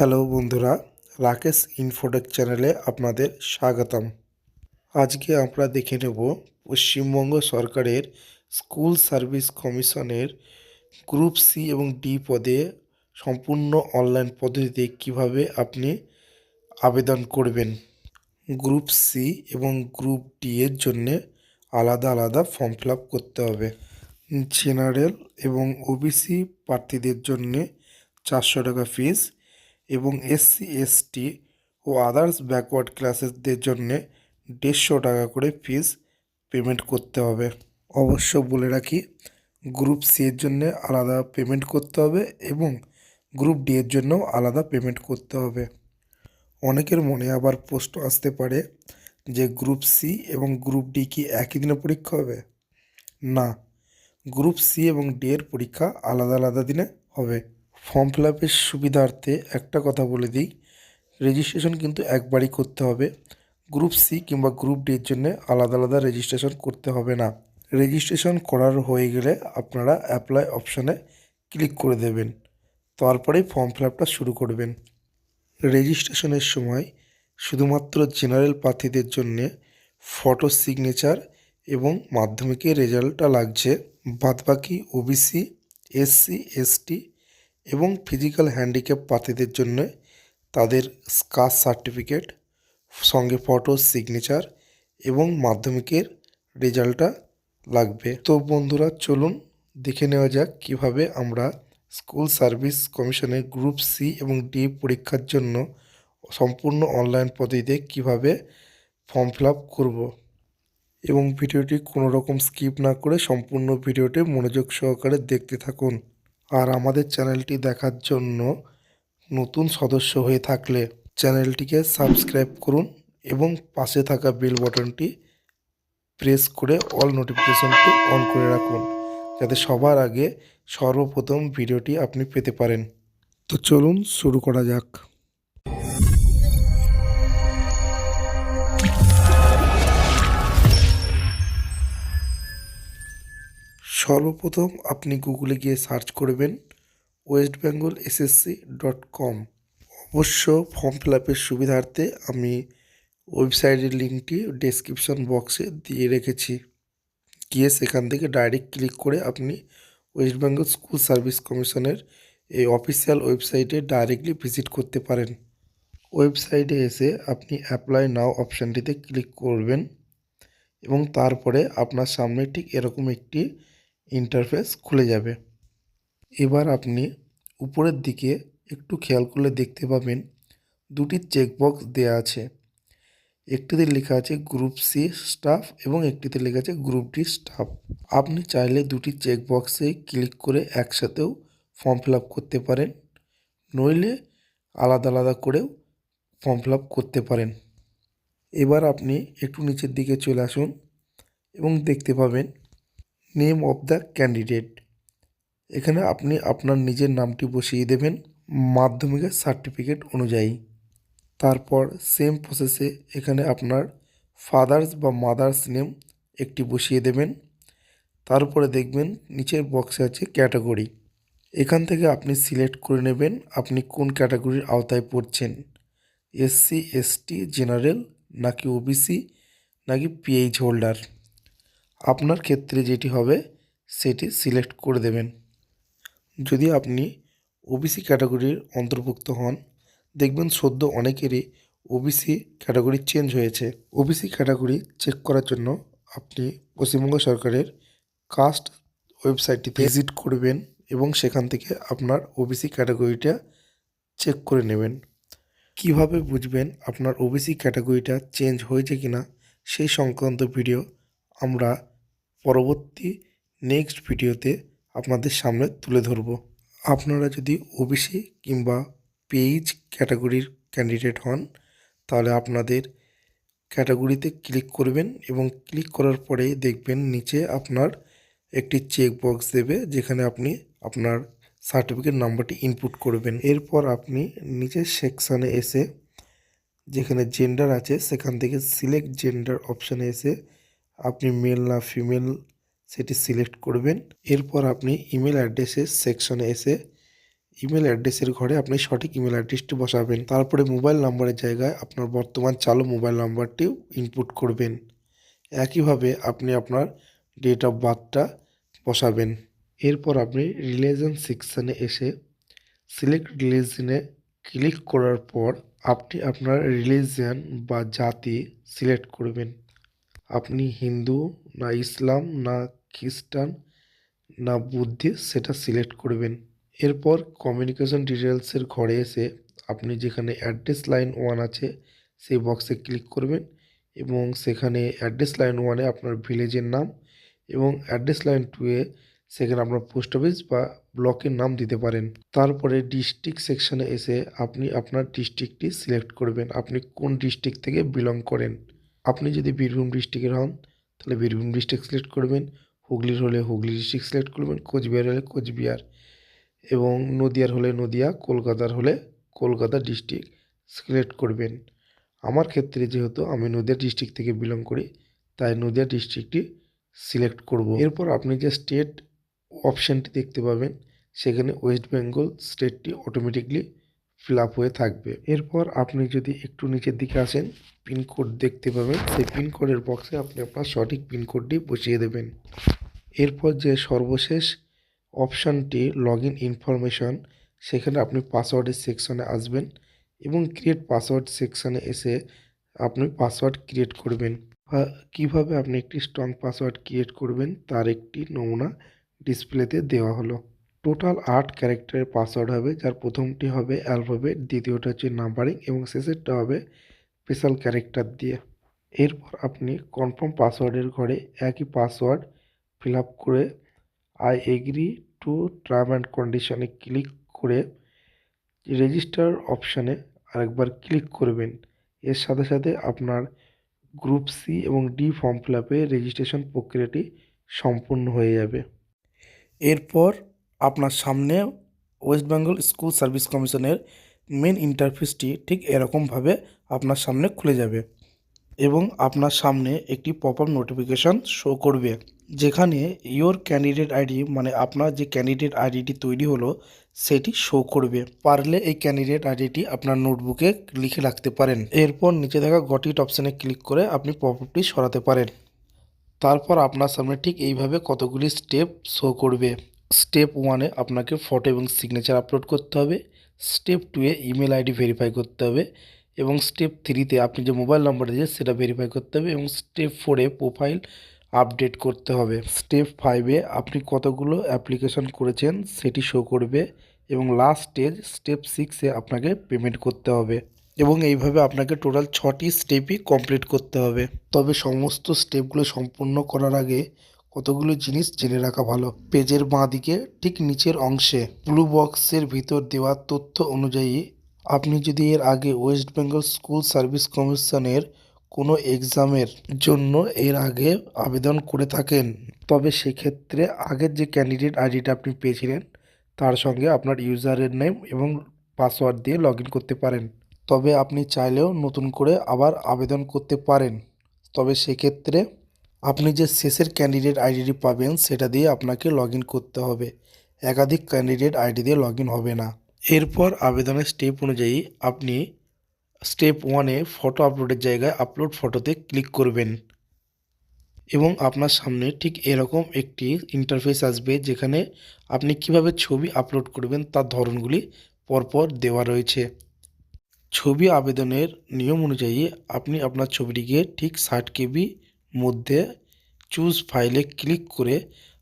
Hello বন্ধুরা, Rakesh Infotech চ্যানেলে আপনাদের স্বাগতম। আজকে আমরা দেখে নেব পশ্চিমবঙ্গ সরকারের স্কুল সার্ভিস কমিশনের গ্রুপ সি এবং ডি পদে সম্পূর্ণ অনলাইন পদ্ধতিতে কিভাবে আপনি আবেদন করবেন। গ্রুপ সি এবং গ্রুপ ডি এর জন্যে আলাদা আলাদা ফর্ম ফিল আপ করতে হবে। জেনারেল এবং ওবিসি প্রার্থীদের জন্যে 400 টাকা ফিস এবং এসসি এসটি ও আদার্স ব্যাকওয়ার্ড ক্লাসেসদের জন্যে 150 টাকা করে ফিস পেমেন্ট করতে হবে। অবশ্য বলে রাখি, গ্রুপ সি এর জন্যে আলাদা পেমেন্ট করতে হবে এবং গ্রুপ ডি এর জন্যও আলাদা পেমেন্ট করতে হবে। অনেকের মনে আবার প্রশ্ন আসতে পারে যে গ্রুপ সি এবং গ্রুপ ডি কি একই দিনে পরীক্ষা হবে? না, গ্রুপ সি এবং ডি এর পরীক্ষা আলাদা আলাদা দিনে হবে। ফর্ম ফিল আপের সুবিধার্থে একটা কথা বলে দিই, রেজিস্ট্রেশন কিন্তু একবারই করতে হবে। গ্রুপ সি কিংবা গ্রুপ ডি এর জন্য আলাদা আলাদা রেজিস্ট্রেশন করতে হবে না। রেজিস্ট্রেশন করার হয়ে গেলে আপনারা অ্যাপ্লাই অপশানে ক্লিক করে দেবেন, তারপরেই ফর্ম ফিল আপটা শুরু করবেন। রেজিস্ট্রেশনের সময় শুধুমাত্র জেনারেল প্রার্থীদের জন্যে ফটো সিগনেচার এবং মাধ্যমিকের রেজাল্টটা লাগছে। বাদবাকি ওবিসি, এসসি, এসটি এবং ফিজিক্যাল হ্যান্ডিক্যাপ প্রার্থীদের জন্য তাদের কাস্ট সার্টিফিকেট সঙ্গে ফটো সিগনেচার এবং মাধ্যমিকের রেজাল্টটা লাগবে। তো বন্ধুরা, চলুন দেখে নেওয়া যাক কিভাবে আমরা স্কুল সার্ভিস কমিশনের গ্রুপ সি এবং ডি পরীক্ষার জন্য সম্পূর্ণ অনলাইন পদ্ধতিতে কিভাবে ফর্ম ফিল আপ করবো। এবং ভিডিওটি কোনো রকম স্কিপ না করে সম্পূর্ণ ভিডিওটি মনোযোগ সহকারে দেখতে থাকুন। আর আমাদের চ্যানেলটি দেখার জন্য নতুন সদস্য হয়ে থাকলে চ্যানেলটিকে সাবস্ক্রাইব করুন এবং পাশে থাকা বেল বাটনটি প্রেস করে অল নোটিফিকেশনটি অন করে রাখুন, যাতে সবার আগে সর্বপ্রথম ভিডিওটি আপনি পেতে পারেন। তো চলুন শুরু করা যাক। সর্বপ্রথম আপনি গুগলে গিয়ে সার্চ করবেন westbengalssc.com। অবশ্য ফর্ম ফিল আপের সুবিধার্থে আমি ওয়েবসাইটের লিঙ্কটি ডেসক্রিপশন বক্সে দিয়ে রেখেছি। গিয়ে সেখান থেকে ডাইরেক্ট ক্লিক করে আপনি ওয়েস্ট বেঙ্গল স্কুল সার্ভিস কমিশনের এই অফিসিয়াল ওয়েবসাইটে ডাইরেক্টলি ভিজিট করতে পারেন। ওয়েবসাইটে এসে আপনি অ্যাপ্লাই নাও অপশানটিতে ক্লিক করবেন এবং তারপরে আপনার সামনে ঠিক এরকম একটি ইন্টারফেস খুলে যাবে। এবার আপনি উপরের দিকে একটু খেয়াল করলে দেখতে পাবেন দুটি চেকবক্স দেওয়া আছে। একটিতে লেখা আছে গ্রুপ সি স্টাফ এবং একটিতে লেখা আছে গ্রুপ ডি স্টাফ। আপনি চাইলে দুটি চেকবক্সে ক্লিক করে একসাথেও ফর্ম ফিল আপ করতে পারেন, নইলে আলাদা আলাদা করেও ফর্ম ফিল আপ করতে পারেন। এবার আপনি একটু নিচের দিকে চলে আসুন এবং দেখতে পাবেন নেম অফ দ্য ক্যান্ডিডেট। এখানে আপনি আপনার নিজের নামটি বসিয়ে দেবেন মাধ্যমিকের সার্টিফিকেট অনুযায়ী। তারপর সেম প্রসেসে এখানে আপনার ফাদার্স বা মাদার্স নেম একটি বসিয়ে দেবেন। তারপরে দেখবেন নিচের বক্সে আছে ক্যাটাগরি। এখান থেকে আপনি সিলেক্ট করে নেবেন আপনি কোন ক্যাটাগরির আওতায় পড়ছেন, এসসি, এসটি, জেনারেল নাকি ওবিসি নাকি পিএইচ হোল্ডার। আপনার ক্ষেত্রে যেটি হবে সেটি সিলেক্ট করে দেবেন। যদি আপনি ওবিসি ক্যাটাগরির অন্তর্ভুক্ত হন, দেখবেন সদ্য অনেকেরই ওবিসি ক্যাটাগরি চেঞ্জ হয়েছে। ওবিসি ক্যাটাগরি চেক করার জন্য আপনি পশ্চিমবঙ্গ সরকারের কাস্ট ওয়েবসাইটটিতে ভিজিট করবেন এবং সেখান থেকে আপনার ওবিসি ক্যাটাগরিটা চেক করে নেবেন। কিভাবে বুঝবেন আপনার ওবিসি ক্যাটাগরিটা চেঞ্জ হয়েছে কিনা সেই সংক্রান্ত ভিডিও আমরা পরবর্তী নেক্সট ভিডিওতে আপনাদের সামনে তুলে ধরব। আপনারা যদি ওবিসি কিংবা পিএইচ ক্যাটাগরির ক্যান্ডিডেট হন, তাহলে আপনাদের ক্যাটাগরিতে ক্লিক করবেন এবং ক্লিক করার পরে দেখবেন নিচে আপনার একটি চেক বক্স দেবে, যেখানে আপনি আপনার সার্টিফিকেট নাম্বারটি ইনপুট করবেন। এরপর আপনি নিচের সেকশানে এসে যেখানে জেন্ডার আছে সেখান থেকে সিলেক্ট জেন্ডার অপশানে এসে আপনি মেল না ফিমেল সেটি সিলেক্ট করবেন। এরপর আপনি ইমেল অ্যাড্রেসের সেকশনে এসে ইমেল অ্যাড্রেসের ঘরে আপনি সঠিক ইমেল অ্যাড্রেসটি বসাবেন। তারপরে মোবাইল নাম্বারের জায়গায় আপনার বর্তমান চালু মোবাইল নাম্বারটিও ইনপুট করবেন। একইভাবে আপনি আপনার ডেট অফ বার্থটা বসাবেন। এরপর আপনি রিলিজন সেকশানে এসে সিলেক্ট রিলিজনে ক্লিক করার পর আপনি আপনার রিলিজিয়ান বা জাতি সিলেক্ট করবেন। আপনি হিন্দু না ইসলাম না খ্রিস্টান না বুদ্ধিস্ট সেটা সিলেক্ট করবেন। এরপর কমিউনিকেশন ডিটেলসের ঘরে এসে আপনি যেখানে অ্যাড্রেস লাইন 1 আছে সেই বক্সে ক্লিক করবেন এবং সেখানে অ্যাড্রেস লাইন 1-এ আপনার ভিলেজের নাম এবং অ্যাড্রেস লাইন 2-এ সেখানে আপনার পোস্ট অফিস বা ব্লকের নাম দিতে পারেন। তারপরে ডিস্ট্রিক্ট সেকশনে এসে আপনি আপনার ডিস্ট্রিক্টটি সিলেক্ট করবেন। আপনি কোন ডিস্ট্রিক্ট থেকে বিলং করেন। আপনি যদি বীরভূম ডিস্ট্রিক্টের হন তাহলে বীরভূম ডিস্ট্রিক্ট সিলেক্ট করবেন, হুগলির হলে হুগলি ডিস্ট্রিক্ট সিলেক্ট করবেন, কোচবিহার হলে কোচবিহার এবং নদিয়ার হলে নদিয়া, কলকাতার হলে কলকাতা ডিস্ট্রিক্ট সিলেক্ট করবেন। আমার ক্ষেত্রে যেহেতু আমি নদিয়া ডিস্ট্রিক্ট থেকে বিলং করি তাই নদিয়া ডিস্ট্রিক্টটি সিলেক্ট করব। এরপর আপনি যে স্টেট অপশানটি দেখতে পাবেন সেখানে ওয়েস্ট বেঙ্গল স্টেটটি অটোমেটিকলি ফিল আপ হয়ে থাকবে। এরপর আপনি যদি একটু নিচের দিকে আসেন পিনকোড দেখতে পাবেন, সেই পিনকোডের বক্সে আপনি আপনার সঠিক পিনকোডটি বসিয়ে দেবেন। এরপর যে সর্বশেষ অপশানটি লগ ইন ইনফরমেশন সেখানে আপনি পাসওয়ার্ডের সেকশনে আসবেন এবং ক্রিয়েট পাসওয়ার্ড সেকশনে এসে আপনি পাসওয়ার্ড ক্রিয়েট করবেন। কিভাবে আপনি একটি স্ট্রং পাসওয়ার্ড ক্রিয়েট করবেন তার একটি নমুনা ডিসপ্লেতে দেওয়া হলো। টোটাল 8 ক্যারেক্টারের পাসওয়ার্ড হবে, যার প্রথমটি হবে অ্যালফাবেট, দ্বিতীয়টা হচ্ছে নাম্বারিং এবং শেষেরটা হবে স্পেশাল ক্যারেক্টার দিয়ে। এরপর আপনি কনফার্ম পাসওয়ার্ডের ঘরে একই পাসওয়ার্ড ফিল আপ করে I agree to term and কন্ডিশনে ক্লিক করে রেজিস্টার অপশানে আরেকবার ক্লিক করবেন। এর সাথে সাথে আপনার গ্রুপ সি এবং ডি ফর্ম ফিল আপে রেজিস্ট্রেশন প্রক্রিয়াটি সম্পূর্ণ হয়ে যাবে। এরপর আপনার সামনে ওয়েস্ট বেঙ্গল স্কুল সার্ভিস কমিশনের মেন ইন্টারফেসটি ঠিক এরকমভাবে আপনার সামনে খুলে যাবে এবং আপনার সামনে একটি পপ আপ নোটিফিকেশান শো করবে যেখানে ইওর ক্যান্ডিডেট আইডি মানে আপনার যে ক্যান্ডিডেট আইডিটি তৈরি হলো সেটি শো করবে। পারলে এই ক্যান্ডিডেট আইডিটি আপনার নোটবুকে লিখে রাখতে পারেন। এরপর নিচে থাকা গট ইট অপশানে ক্লিক করে আপনি পপ আপটি সরাতে পারেন। তারপর আপনার সামনে ঠিক এইভাবে কতগুলি স্টেপ শো করবে। স্টেপ 1-এ আপনাকে ফটো এবং সিগনেচার আপলোড করতে হবে, স্টেপ 2-এ ইমেল আইডি ভেরিফাই করতে হবে এবং স্টেপ 3-তে আপনি যে মোবাইল নাম্বার দিয়েছেন সেটা ভেরিফাই করতে হবে এবং স্টেপ 4-এ প্রোফাইল আপডেট করতে হবে। স্টেপ 5-এ আপনি কতগুলো অ্যাপ্লিকেশন করেছেন সেটি শো করবে এবং লাস্ট স্টেপ 6-এ আপনাকে পেমেন্ট করতে হবে এবং এইভাবে আপনাকে টোটাল 6টি স্টেপই কমপ্লিট করতে হবে। তবে সমস্ত স্টেপগুলো সম্পূর্ণ করার আগে কতগুলো জিনিস জেনে রাখা ভালো। পেজের বাঁদিকে ঠিক নিচের অংশে ব্লু বক্সের ভিতর দেওয়া তথ্য অনুযায়ী আপনি যদি এর আগে ওয়েস্ট বেঙ্গল স্কুল সার্ভিস কমিশনের কোনো এক্সামের জন্য এর আগে আবেদন করে থাকেন তবে সেক্ষেত্রে আগের যে ক্যান্ডিডেট আইডিটা আপনি পেয়েছিলেন তার সঙ্গে আপনার ইউজারের নেম এবং পাসওয়ার্ড দিয়ে লগ ইন করতে পারেন। তবে আপনি চাইলেও নতুন করে আবার আবেদন করতে পারেন, তবে সেক্ষেত্রে আপনি যে শেষের ক্যান্ডিডেট আইডিটি পাবেন সেটা দিয়ে আপনাকে লগ ইন করতে হবে, একাধিক ক্যান্ডিডেট আইডি দিয়ে লগ ইন হবে না। এরপর আবেদনের স্টেপ অনুযায়ী আপনি স্টেপ 1-এ ফটো আপলোডের জায়গায় আপলোড ফটোতে ক্লিক করবেন এবং আপনার সামনে ঠিক এরকম একটি ইন্টারফেস আসবে যেখানে আপনি কিভাবে ছবি আপলোড করবেন তার ধরনগুলি পরপর দেওয়া রয়েছে। ছবি আবেদনের নিয়ম অনুযায়ী আপনি আপনার ছবিটিকে ঠিক 60 কেবি মধ্যে চুজ ফাইলে ক্লিক করে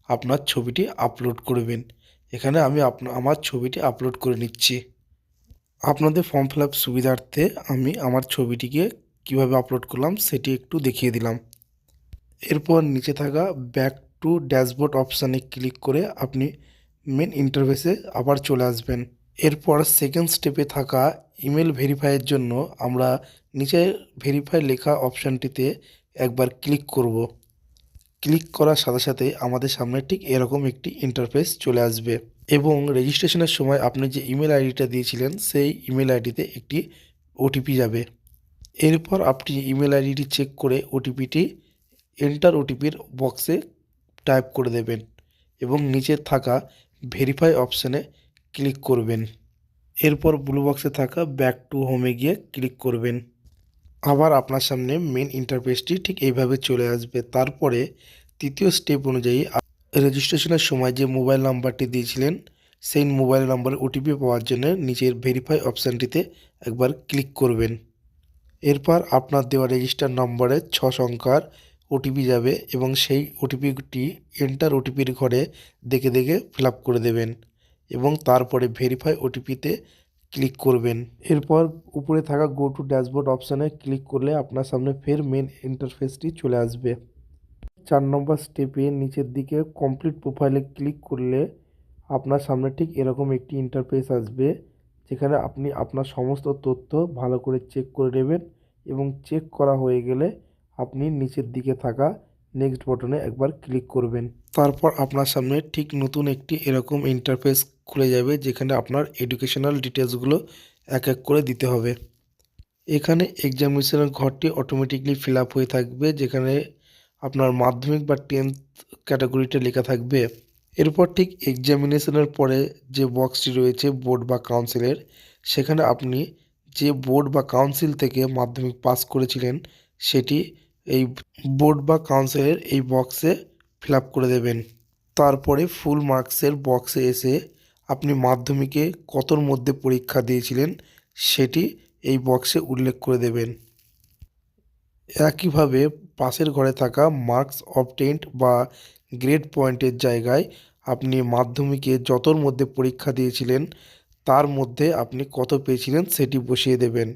আপনার ছবিটি আপলোড করবেন। এখানে আমি আমার ছবিটি আপলোড করে নিচ্ছি। আপনাদের ফর্ম ফিল আপ সুবিধার্থে আমি আমার ছবিটিকে কিভাবে আপলোড করলাম সেটি একটু দেখিয়ে দিলাম। এরপর নিচে থাকা ব্যাক টু ড্যাশবোর্ড অপশানে ক্লিক করে আপনি মেন ইন্টারফেসে আবার চলে আসবেন। এরপর সেকেন্ড স্টেপে থাকা ইমেল ভেরিফাইয়ের জন্য আমরা নিচে ভেরিফাই লেখা অপশানটিতে একবার ক্লিক করব। ক্লিক করার সাথে সাথে আমাদের সামনে ঠিক এরকম একটি ইন্টারফেস চলে আসবে এবং রেজিস্ট্রেশনের সময় আপনি যে ইমেল আইডিটা দিয়েছিলেন সেই ইমেল আইডিতে একটি ওটিপি যাবে। এরপর আপনি ইমেল আইডিটি চেক করে ওটিপিটি এন্টার ওটিপির বক্সে টাইপ করে দেবেন এবং নিচে থাকা ভেরিফাই অপশানে ক্লিক করবেন। এরপর ব্লু বক্সে থাকা ব্যাক টু হোমে গিয়ে ক্লিক করবেন। আবার আপনার সামনে মেন ইন্টারফেসটি ঠিক এইভাবে চলে আসবে। তারপরে তৃতীয় স্টেপ অনুযায়ী রেজিস্ট্রেশনের সময় যে মোবাইল নাম্বারটি দিয়েছিলেন সেই মোবাইল নাম্বারের ওটিপি পাওয়ার জন্য নিচের ভেরিফাই অপশানটিতে একবার ক্লিক করবেন। এরপর আপনার দেওয়া রেজিস্টার নম্বরে 6 সংখ্যার ওটিপি যাবে এবং সেই ওটিপিটি এন্টার ওটিপির ঘরে দেখে দেখে ফিল আপ করে দেবেন এবং তারপরে ভেরিফাই ওটিপিতে ক্লিক করবেন। এরপর উপরে থাকা গো টু ড্যাশবোর্ড অপশানে ক্লিক করলে আপনার সামনে ফের মেন ইন্টারফেসটি চলে আসবে। 4 নম্বর স্টেপে নিচের দিকে কমপ্লিট প্রোফাইলে ক্লিক করলে আপনার সামনে ঠিক এরকম একটি ইন্টারফেস আসবে, যেখানে আপনি আপনার সমস্ত তথ্য ভালো করে চেক করে নেবেন এবং চেক করা হয়ে গেলে আপনি নিচের দিকে থাকা নেক্সট বাটনে একবার ক্লিক করবেন। তারপর আপনার সামনে ঠিক নতুন একটি এরকম ইন্টারফেস খুলে যাবে, যেখানে আপনার এডুকেশনাল ডিটেলসগুলো এক এক করে দিতে হবে। এখানে এক্সামিনেশনের ঘরটি অটোমেটিকলি ফিল আপ হয়ে থাকবে, যেখানে আপনার মাধ্যমিক বা 10th ক্যাটাগরিটা লেখা থাকবে। এরপর ঠিক এক্সামিনেশনের পরে যে বক্সটি রয়েছে বোর্ড বা কাউন্সিলের, সেখানে আপনি যে বোর্ড বা কাউন্সিল থেকে মাধ্যমিক পাস করেছিলেন সেটি এই বোর্ড বা কাউন্সিলের এই বক্সে ফিল আপ করে দেবেন। তারপরে ফুল মার্কসের বক্সে এসে আপনি মাধ্যমিকে কতর মধ্যে পরীক্ষা দিয়েছিলেন সেটি এই বক্সে উল্লেখ করে দেবেন। একইভাবে পাশের ঘরে থাকা মার্কস অবটেইনড বা গ্রেড পয়েন্টের জায়গায় আপনি মাধ্যমিকে যতর মধ্যে পরীক্ষা দিয়েছিলেন তার মধ্যে আপনি কত পেয়েছিলেন সেটি বসিয়ে দেবেন।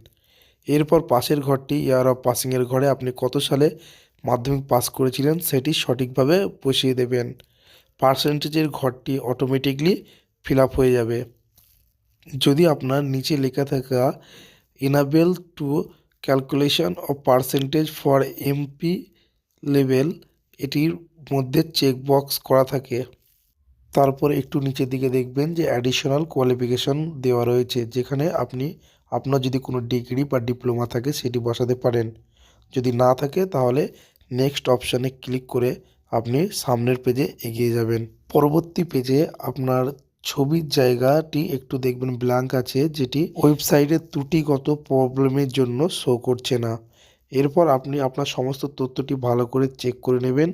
এরপর পাশের ঘরটি ইয়ার অফ পাসিংয়ের ঘরে আপনি কত সালে মাধ্যমিক পাস করেছিলেন সেটি সঠিকভাবে বসিয়ে দেবেন। পার্সেন্টেজের ঘরটি অটোমেটিকলি ফিল আপ হয়ে যাবে। যদি আপনার নিচে লেখা থাকা enable to calculation of percentage for MP level এটির মধ্যে চেক বক্স করা থাকে, তারপরে একটু নিচের দিকে দেখবেন যে অ্যাডিশনাল কোয়ালিফিকেশন দেওয়া রয়েছে, যেখানে আপনি আপনার যদি কোনো ডিগ্রি বা ডিপ্লোমা থাকে সেটি বসাতে পারেন। যদি না থাকে তাহলে নেক্সট অপশানে ক্লিক করে আপনি সামনের পেজে এগিয়ে যাবেন। পরবর্তী পেজে আপনার ছবির জায়গাটি একটু দেখবেন ব্ল্যাঙ্ক আছে, যেটি ওয়েবসাইটের ত্রুটিগত প্রবলেমের জন্য শো করছে না। এরপর আপনি আপনার সমস্ত তথ্যটি ভালো করে চেক করে নেবেন।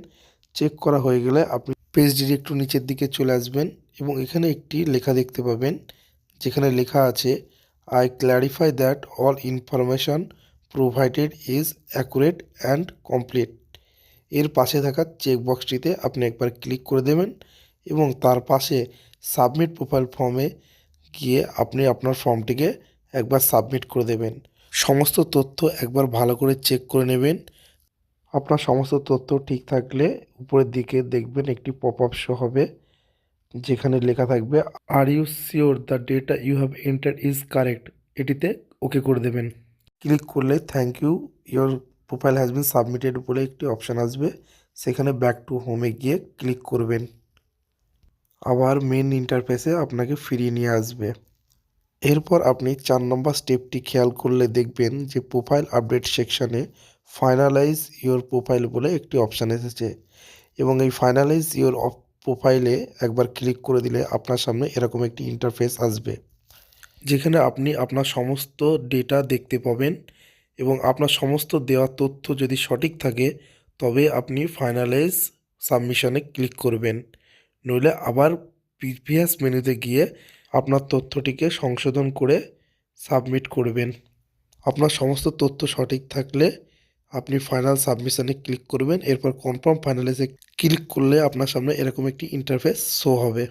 চেক করা হয়ে গেলে আপনি পেজটির একটু নিচের দিকে চলে আসবেন এবং এখানে একটি লেখা দেখতে পাবেন, যেখানে লেখা আছে I clarify that all information provided is accurate and complete. এর পাশে থাকা চেকবক্সটিতে আপনি একবার ক্লিক করে দেবেন এবং তার পাশে সাবমিট প্রোফাইল ফর্মে গিয়ে আপনি আপনার ফর্মটিকে একবার সাবমিট করে দেবেন। সমস্ত তথ্য একবার ভালো করে চেক করে নেবেন। আপনার সমস্ত তথ্য ঠিক থাকলে উপরের দিকে দেখবেন একটি পপ আপ শো হবে, যেখানে লেখা থাকবে are you sure the data you have entered is correct. এটিতে ওকে করে দেবেন। ক্লিক করলে thank you your profile has been submitted বলে একটি অপশান আসবে, সেখানে ব্যাক টু হোমে গিয়ে ক্লিক করবেন। আবার মেন ইন্টারফেসে আপনাকে ফিরিয়ে নিয়ে আসবে। এরপর আপনি 4 নম্বর স্টেপটি খেয়াল করলে দেখবেন যে প্রোফাইল আপডেট সেকশানে ফাইনালাইজ ইয়োর প্রোফাইল বলে একটি অপশান এসেছে এবং এই ফাইনালাইজ ইয়োর প্রোফাইলে একবার ক্লিক করে দিলে আপনার সামনে এরকম একটি ইন্টারফেস আসবে, যেখানে আপনি আপনার সমস্ত ডেটা দেখতে পাবেন এবং আপনার সমস্ত দেওয়া তথ্য যদি সঠিক থাকে তবে আপনি ফাইনালাইজ সাবমিশনে ক্লিক করবেন, নইলে আবার প্রিভিয়াস মেনুতে গিয়ে আপনার তথ্যটিকে সংশোধন করে সাবমিট করবেন। আপনার সমস্ত তথ্য সঠিক থাকলে আপনি ফাইনাল সাবমিশনে ক্লিক করবেন। এরপর কনফার্ম ফাইনালাইজে ক্লিক করলে আপনার সামনে এরকম একটি ইন্টারফেস শো হবে।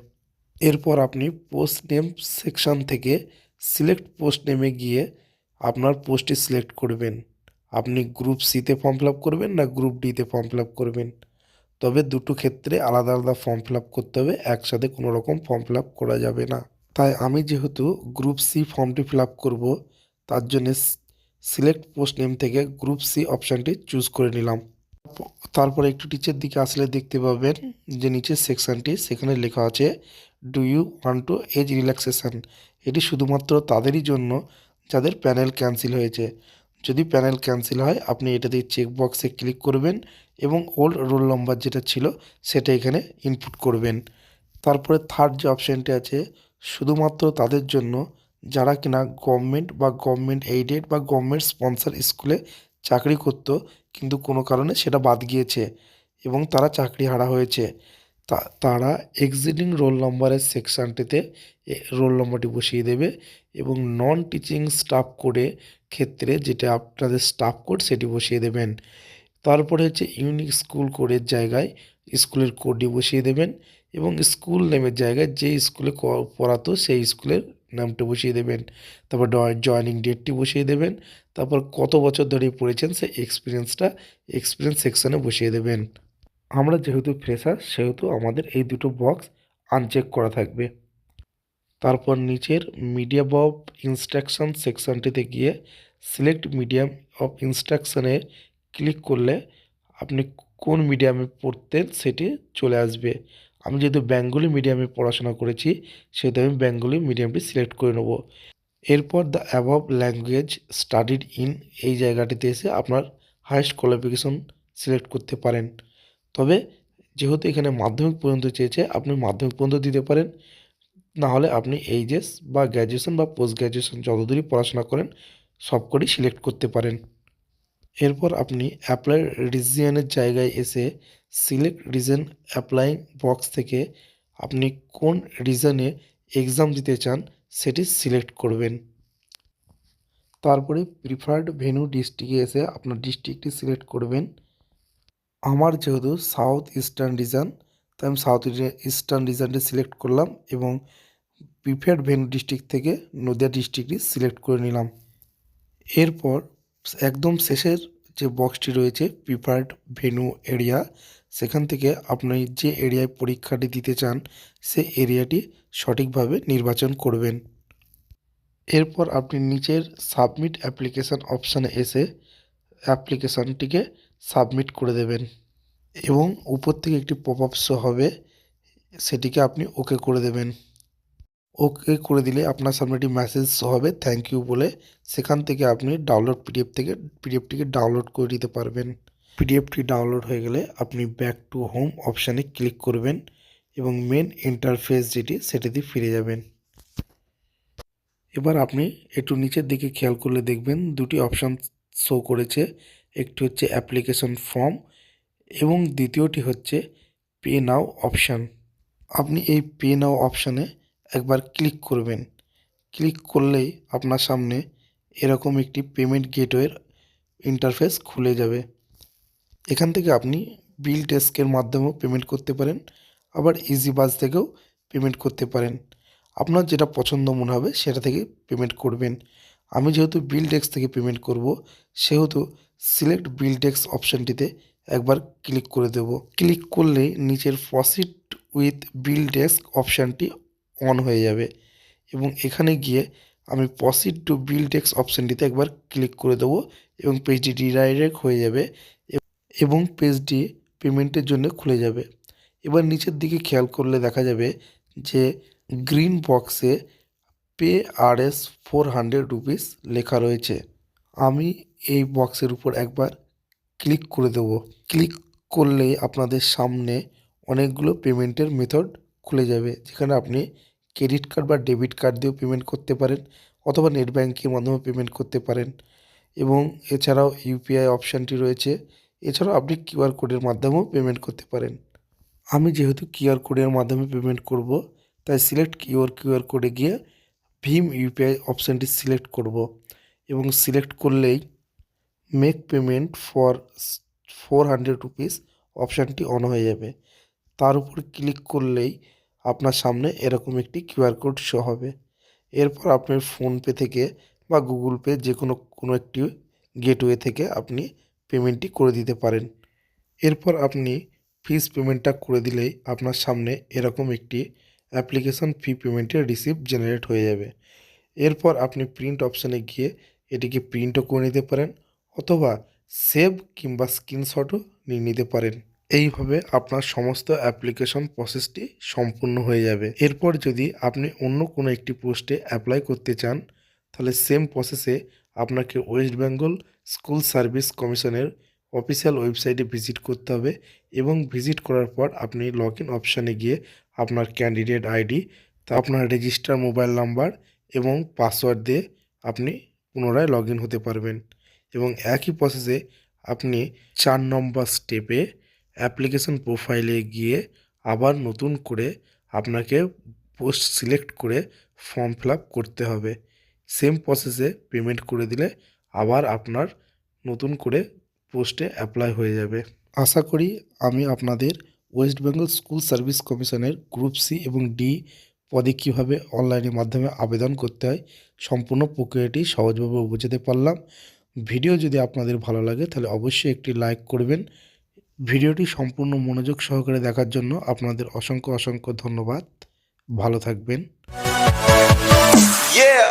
এরপর আপনি পোস্ট নেম সেকশন থেকে সিলেক্ট পোস্ট নেমে গিয়ে আপনার পোস্টটি সিলেক্ট করবেন। আপনি গ্রুপ সিতে ফর্ম ফিল আপ করবেন না গ্রুপ ডিতে ফর্ম ফিল আপ করবেন, তবে দুটো ক্ষেত্রে আলাদা আলাদা ফর্ম ফিল আপ করতে হবে, একসাথে কোনো রকম ফর্ম ফিল আপ করা যাবে না। তাই আমি যেহেতু গ্রুপ সি ফর্মটি ফিল আপ করবো, তার জন্যে সিলেক্ট পোস্ট নেম থেকে গ্রুপ সি অপশানটি চুজ করে নিলাম। তারপরে একটু নিচের দিকে আসলে দেখতে পাবেন যে নিচের সেকশানটি, সেখানে লেখা আছে do you want to age relaxation. এটি শুধুমাত্র তাদেরই জন্য যাদের প্যানেল ক্যান্সেল হয়েছে। যদি প্যানেল ক্যান্সেল হয় আপনি এটাতে চেক বক্সে ক্লিক করবেন এবং ওল্ড রোল নম্বর যেটা ছিল সেটা এখানে ইনপুট করবেন। তারপরে থার্ড যে অপশানটি আছে শুধুমাত্র তাদের জন্য যারা কিনা গভর্নমেন্ট বা গভর্নমেন্ট এইডেড বা গভর্নমেন্ট স্পন্সর স্কুলে চাকরি করতো কিন্তু কোনো কারণে সেটা বাদ গিয়েছে এবং তারা চাকরিহারা হয়েছে। তারা এক্সিটিং রোল নম্বরের সেকশানটিতে রোল নম্বরটি বসিয়ে দেবে এবং নন টিচিং স্টাফ কোডের ক্ষেত্রে যেটা আপনাদের স্টাফ কোড সেটি বসিয়ে দেবেন। তারপরে হচ্ছে ইউনিক স্কুল কোডের জায়গায় স্কুলের কোডটি বসিয়ে দেবেন এবং স্কুল নেমের জায়গায় যে স্কুলে পড়াতো সেই স্কুলের নামটা বসিয়ে দেবেন। তারপর জয়েনিং ডেটটি বসিয়ে দেবেন। তারপর কত বছর ধরে পড়েছেন সেই এক্সপিরিয়েন্স সেকশানে বসিয়ে দেবেন। আমরা যেহেতু ফ্রেশার সেহেতু আমাদের এই দুটো বক্স আনচেক করা থাকবে। তারপর নিচের মিডিয়াম অফ ইনস্ট্রাকশন সেকশনটিতে গিয়ে সিলেক্ট মিডিয়াম অফ ইনস্ট্রাকশনে ক্লিক করলে আপনি কোন মিডিয়ামে পড়তেন সেটি চলে আসবে। আমি যেহেতু বেঙ্গলি মিডিয়ামে পড়াশোনা করেছি সেহেতু আমি বেঙ্গলি মিডিয়ামটি সিলেক্ট করে নেব। এরপর the above language studied in এই জায়গাটিতে এসে আপনার হাইয়েস্ট কোয়ালিফিকেশন সিলেক্ট করতে পারেন। তবে যেহেতু এখানে মাধ্যমিক পর্যন্ত চেয়েছে আপনি মাধ্যমিক পর্যন্ত দিতে পারেন, নাহলে আপনি এইচএস বা গ্র্যাজুয়েশন বা পোস্ট গ্র্যাজুয়েশন যতদূরই পড়াশোনা করেন সবকটি সিলেক্ট করতে পারেন। এরপর আপনি অ্যাপ্লাই রিজিয়নের জায়গায় এসে সিলেক্ট রিজন অ্যাপ্লাইং বক্স থেকে আপনি কোন রিজনে এক্সাম দিতে চান সেটি সিলেক্ট করবেন। তারপরে প্রিফার্ড ভেন্যু ডিস্ট্রিক্টে এসে আপনার ডিস্ট্রিক্টটি সিলেক্ট করবেন। আমার যেহেতু সাউথ ইস্টার্ন রিজন তাই আমি সাউথ ইস্টার্ন রিজনটি সিলেক্ট করলাম এবং প্রিফার্ড ভেন্যু ডিস্ট্রিক্ট থেকে নদিয়া ডিস্ট্রিক্টটি সিলেক্ট করে নিলাম। এরপর একদম শেষের যে বক্সটি রয়েছে প্রিফার্ড ভেন্যু এরিয়া, সেখান থেকে আপনি যে এরিয়ায় পরীক্ষাটি দিতে চান সে এরিয়াটি সঠিকভাবে নির্বাচন করবেন। এরপর আপনি নিচের সাবমিট অ্যাপ্লিকেশান অপশানে এসে অ্যাপ্লিকেশানটিকে সাবমিট করে দেবেন এবং উপর থেকে একটি পপ আপ শো হবে, সেটিকে আপনি ওকে করে দেবেন। ওকে করে দিলে আপনার সামনে একটি মেসেজ শো হবে থ্যাংক ইউ বলে। সেখান থেকে আপনি ডাউনলোড পিডিএফটিকে ডাউনলোড করে নিতে পারবেন। পিডিএফটি ডাউনলোড হয়ে গেলে আপনি ব্যাক টু হোম অপশানে ক্লিক করবেন এবং মেন ইন্টারফেস যেটি সেটিতে ফিরে যাবেন। এবার আপনি একটু নিচের দিকে খেয়াল করলে দেখবেন দুটি অপশান শো করেছে, একটি হচ্ছে অ্যাপ্লিকেশন ফর্ম এবং দ্বিতীয়টি হচ্ছে পে নাও অপশান। আপনি এই পে নাও অপশানে একবার ক্লিক করবেন। ক্লিক করলেই আপনার সামনে এরকম একটি পেমেন্ট গেটওয়ের ইন্টারফেস খুলে যাবে। এখান থেকে আপনি বিল ডেস্কের মাধ্যমেও পেমেন্ট করতে পারেন, আবার ইজিবাস থেকেও পেমেন্ট করতে পারেন। আপনার যেটা পছন্দ মনে হবে সেটা থেকে পেমেন্ট করবেন। আমি যেহেতু বিল ডেস্ক থেকে পেমেন্ট করব সেহেতু সিলেক্ট বিল ডেস্ক অপশানটিতে একবার ক্লিক করে দেব। ক্লিক করলেই নিচের প্রসিড উইথ বিল ডেস্ক অপশানটি অন হয়ে যাবে এবং এখানে গিয়ে আমি প্রসিড টু বিল ডেস্ক অপশানটিতে একবার ক্লিক করে দেবো এবং পেজটি রিডাইরেক্ট হয়ে যাবে এবং পেজটি পেমেন্টের জন্য খুলে যাবে। এবার নিচের দিকে খেয়াল করলে দেখা যাবে যে গ্রিন বক্সে পে আরএস 400 রুপিস লেখা রয়েছে। আমি এই বক্সের উপর একবার ক্লিক করে দেব। ক্লিক করলেই আপনাদের সামনে অনেকগুলো পেমেন্টের মেথড খুলে যাবে, যেখানে আপনি ক্রেডিট কার্ড বা ডেবিট কার্ড দিয়েও পেমেন্ট করতে পারেন অথবা নেট ব্যাঙ্কিংয়ের মাধ্যমে পেমেন্ট করতে পারেন এবং এছাড়াও ইউপিআই অপশানটি রয়েছে। এছাড়াও আপনি কিউআর কোডের মাধ্যমেও পেমেন্ট করতে পারেন। আমি যেহেতু কিউআর কোডের মাধ্যমে পেমেন্ট করব তাই সিলেক্ট কিউআর কোডে গিয়ে ভীম ইউপিআই অপশানটি সিলেক্ট করব এবং সিলেক্ট করলেই মেক পেমেন্ট ফর 400 রুপিস অপশানটি অন হয়ে যাবে। তার উপর ক্লিক করলেই আপনার সামনে এরকম একটি কিউআর কোড শো হবে। এরপর আপনার ফোনপে থেকে বা গুগল পে যে কোনো একটি গেটওয়ে থেকে আপনি পেমেন্টটি করে দিতে পারেন। এরপর আপনি ফিস পেমেন্টটা করে দিলেই আপনার সামনে এরকম একটি অ্যাপ্লিকেশন ফি পেমেন্টের রিসিপ্ট জেনারেট হয়ে যাবে। এরপর আপনি প্রিন্ট অপশানে গিয়ে এটিকে প্রিন্টও করে নিতে পারেন অথবা সেভ কিংবা স্ক্রিনশটও নিয়ে নিতে পারেন। এইভাবে আপনার সমস্ত অ্যাপ্লিকেশন প্রসেসটি সম্পূর্ণ হয়ে যাবে। এরপর যদি আপনি অন্য কোনো একটি পোস্টে অ্যাপ্লাই করতে চান তাহলে সেম প্রসেসে আপনাকে ওয়েস্ট বেঙ্গল স্কুল সার্ভিস কমিশনের অফিসিয়াল ওয়েবসাইটে ভিজিট করতে হবে এবং ভিজিট করার পর আপনি লগ ইন অপশানে গিয়ে আপনার ক্যান্ডিডেট আইডি তা আপনার রেজিস্টার মোবাইল নাম্বার এবং পাসওয়ার্ড দিয়ে আপনি পুনরায় লগ ইন হতে পারবেন। এবং একই প্রসেসে আপনি 4 নম্বর স্টেপে অ্যাপ্লিকেশন প্রোফাইলে গিয়ে আবার নতুন করে আপনাকে পোস্ট সিলেক্ট করে ফর্ম ফিল আপ করতে হবে। সেম প্রসেসে পেমেন্ট করে দিলে আবার আপনার নতুন করে পোস্টে অ্যাপ্লাই হয়ে যাবে। আশা করি আমি আপনাদের ওয়েস্ট বেঙ্গল স্কুল সার্ভিস কমিশনের গ্রুপ সি এবং ডি পদে কীভাবে অনলাইনের মাধ্যমে আবেদন করতে হয় সম্পূর্ণ প্রক্রিয়াটি সহজভাবে বোঝাতে পারলাম। ভিডিও যদি আপনাদের ভালো লাগে তাহলে অবশ্যই একটি লাইক করবেন। ভিডিওটি সম্পূর্ণ মনোযোগ সহকারে দেখার জন্য আপনাদের অসংখ্য অসংখ্য ধন্যবাদ। ভালো থাকবেন। Yeah.